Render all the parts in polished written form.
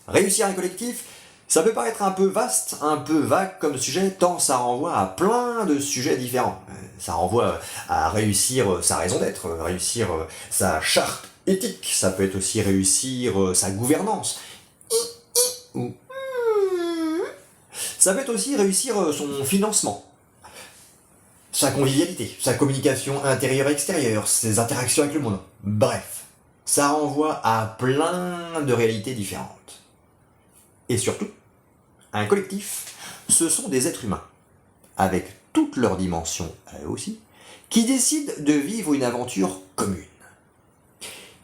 Réussir un collectif, ça peut paraître un peu vaste, un peu vague comme sujet, tant ça renvoie à plein de sujets différents. Ça renvoie à réussir sa raison d'être, réussir sa charte éthique, ça peut être aussi réussir sa gouvernance. Ou ça peut être aussi réussir son financement, sa convivialité, sa communication intérieure-extérieure, ses interactions avec le monde. Bref, ça renvoie à plein de réalités différentes. Et surtout, un collectif, ce sont des êtres humains, avec toutes leurs dimensions à eux aussi, qui décident de vivre une aventure commune.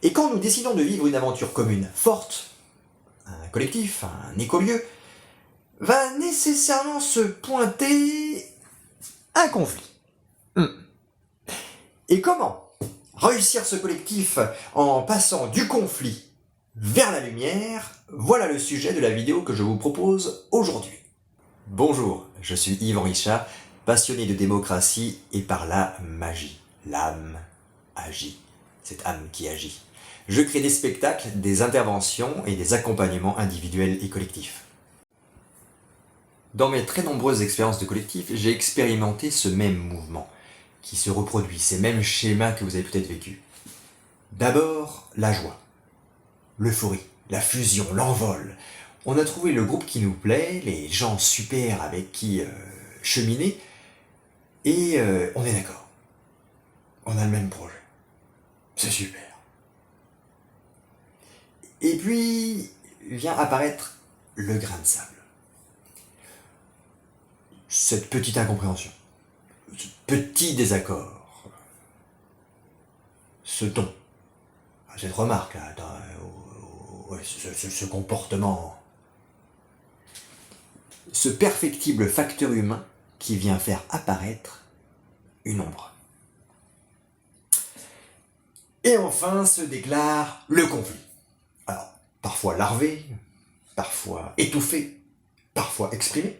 Et quand nous décidons de vivre une aventure commune forte, un collectif, un écolieu, va nécessairement se pointer un conflit. Et comment réussir ce collectif en passant du conflit vers la lumière? Voilà le sujet de la vidéo que je vous propose aujourd'hui. Bonjour, je suis Yvan Richard, passionné de démocratie et par la magie. L'âme agit, cette âme qui agit. Je crée des spectacles, des interventions et des accompagnements individuels et collectifs. Dans mes très nombreuses expériences de collectif, j'ai expérimenté ce même mouvement qui se reproduit, ces mêmes schémas que vous avez peut-être vécus. D'abord, la joie, l'euphorie, la fusion, l'envol. On a trouvé le groupe qui nous plaît, les gens super avec qui cheminer, et on est d'accord. On a le même projet. C'est super. Et puis vient apparaître le grain de sable. Cette petite incompréhension, ce petit désaccord, ce ton, cette remarque là, ce comportement, ce perfectible facteur humain qui vient faire apparaître une ombre. Et enfin se déclare le conflit. Alors, parfois larvé, parfois étouffé, parfois exprimé,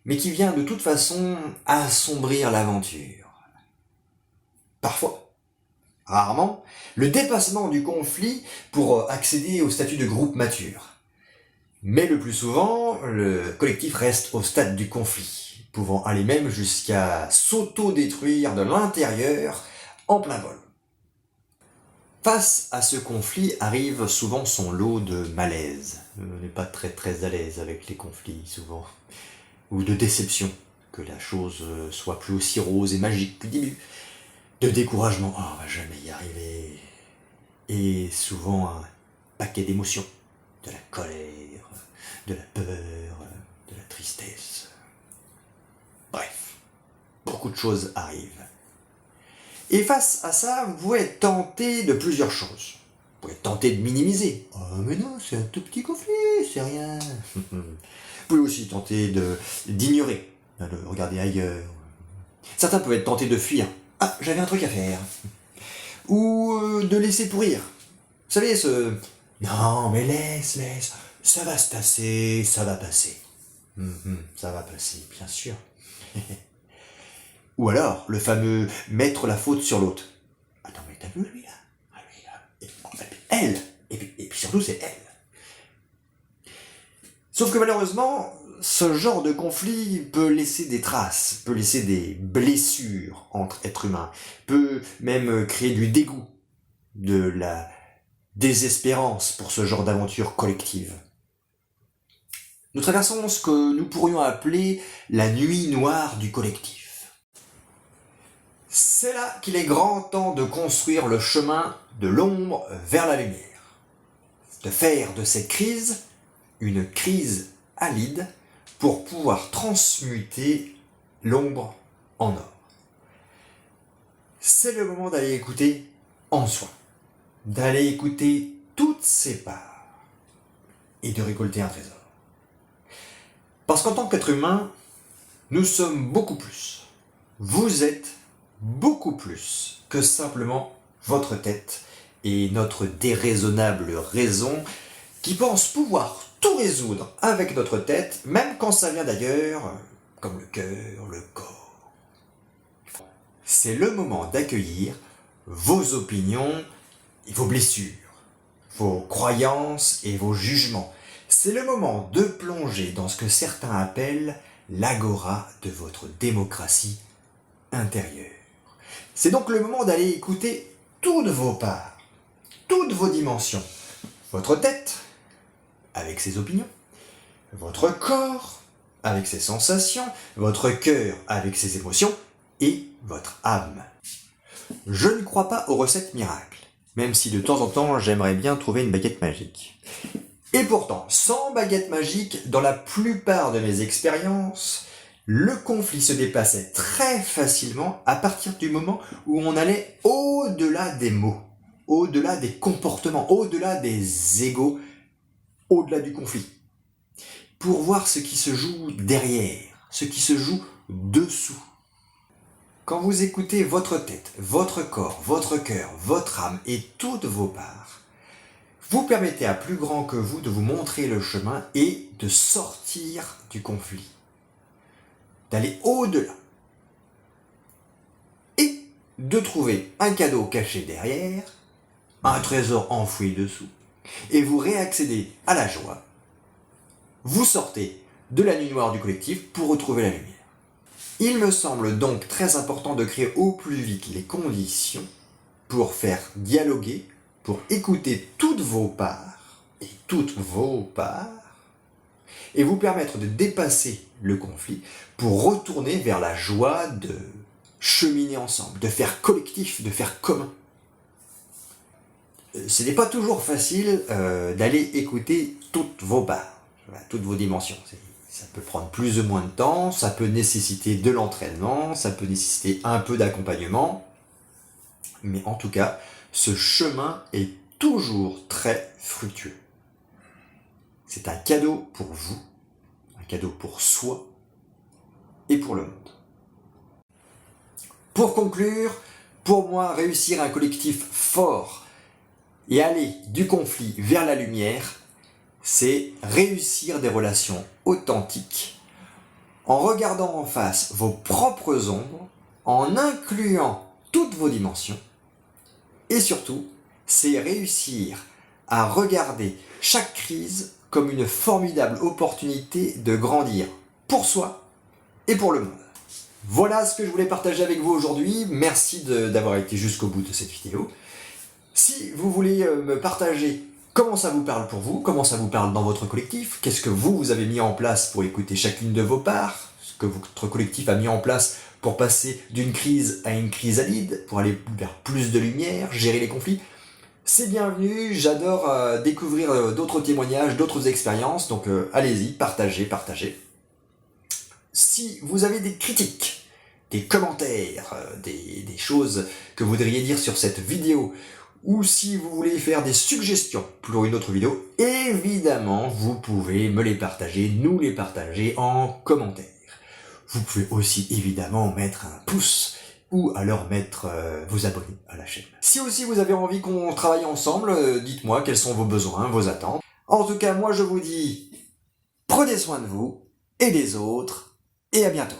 mais qui vient de toute façon assombrir l'aventure. Parfois, rarement, le dépassement du conflit pour accéder au statut de groupe mature. Mais le plus souvent, le collectif reste au stade du conflit, pouvant aller même jusqu'à s'auto-détruire de l'intérieur en plein vol. Face à ce conflit arrive souvent son lot de malaise. On n'est pas très à l'aise avec les conflits souvent. Ou de déception, que la chose soit plus aussi rose et magique qu'au début. De découragement, oh, on va jamais y arriver. Et souvent un paquet d'émotions. De la colère, de la peur, de la tristesse. Bref, beaucoup de choses arrivent. Et face à ça, vous pouvez être tenté de plusieurs choses. Vous pouvez être tenté de minimiser. Oh mais non, c'est un tout petit conflit, c'est rien. Vous pouvez aussi tenter d'ignorer, de regarder ailleurs. Certains peuvent être tentés de fuir. Ah, j'avais un truc à faire. Ou de laisser pourrir. Vous savez, non, mais laisse, ça va se tasser, ça va passer. Ça va passer, bien sûr. Ou alors, le fameux mettre la faute sur l'autre. Attends, mais t'as vu lui là? Ah, lui, là. Et puis elle. Et puis surtout, c'est elle. Sauf que malheureusement, ce genre de conflit peut laisser des traces, peut laisser des blessures entre êtres humains, peut même créer du dégoût, de la désespérance pour ce genre d'aventure collective. Nous traversons ce que nous pourrions appeler la nuit noire du collectif. C'est là qu'il est grand temps de construire le chemin de l'ombre vers la lumière. De faire de cette crise une crise alide pour pouvoir transmuter l'ombre en or. C'est le moment d'aller écouter en soi, d'aller écouter toutes ses parts et de récolter un trésor. Parce qu'en tant qu'être humain, nous sommes beaucoup plus. Vous êtes beaucoup plus que simplement votre tête et notre déraisonnable raison qui pense pouvoir tout résoudre avec notre tête, même quand ça vient d'ailleurs, comme le cœur, le corps. C'est le moment d'accueillir vos opinions et vos blessures, vos croyances et vos jugements. C'est le moment de plonger dans ce que certains appellent l'agora de votre démocratie intérieure. C'est donc le moment d'aller écouter toutes vos parts, toutes vos dimensions. Votre tête, avec ses opinions, votre corps, avec ses sensations, votre cœur, avec ses émotions, et votre âme. Je ne crois pas aux recettes miracles, même si de temps en temps j'aimerais bien trouver une baguette magique. Et pourtant, sans baguette magique, dans la plupart de mes expériences, le conflit se dépassait très facilement à partir du moment où on allait au-delà des mots, au-delà des comportements, au-delà des égos, au-delà du conflit, pour voir ce qui se joue derrière, ce qui se joue dessous. Quand vous écoutez votre tête, votre corps, votre cœur, votre âme et toutes vos parts, vous permettez à plus grand que vous de vous montrer le chemin et de sortir du conflit, d'aller au-delà et de trouver un cadeau caché derrière, un trésor enfoui dessous, et vous réaccédez à la joie. Vous sortez de la nuit noire du collectif pour retrouver la lumière. Il me semble donc très important de créer au plus vite les conditions pour faire dialoguer, pour écouter toutes vos parts, et vous permettre de dépasser le conflit pour retourner vers la joie de cheminer ensemble, de faire collectif, de faire commun. Ce n'est pas toujours facile d'aller écouter toutes vos parts, toutes vos dimensions. Ça peut prendre plus ou moins de temps, ça peut nécessiter de l'entraînement, ça peut nécessiter un peu d'accompagnement. Mais en tout cas, ce chemin est toujours très fructueux. C'est un cadeau pour vous, un cadeau pour soi et pour le monde. Pour conclure, pour moi, réussir un collectif fort et aller du conflit vers la lumière, c'est réussir des relations authentiques en regardant en face vos propres ombres, en incluant toutes vos dimensions, et surtout, c'est réussir à regarder chaque crise comme une formidable opportunité de grandir pour soi et pour le monde. Voilà ce que je voulais partager avec vous aujourd'hui. Merci d'avoir été jusqu'au bout de cette vidéo. Si vous voulez me partager comment ça vous parle pour vous, comment ça vous parle dans votre collectif, qu'est-ce que vous avez mis en place pour écouter chacune de vos parts, ce que votre collectif a mis en place pour passer d'une crise à une chrysalide, pour aller vers plus de lumière, gérer les conflits, c'est bienvenu. J'adore découvrir d'autres témoignages, d'autres expériences, donc allez-y, partagez. Si vous avez des critiques, des commentaires, des choses que vous voudriez dire sur cette vidéo, ou si vous voulez faire des suggestions pour une autre vidéo, évidemment, vous pouvez me les partager, nous les partager en commentaire. Vous pouvez aussi évidemment mettre un pouce ou alors vous abonner à la chaîne. Si aussi vous avez envie qu'on travaille ensemble, dites-moi quels sont vos besoins, vos attentes. En tout cas, moi je vous dis, prenez soin de vous et des autres, et à bientôt.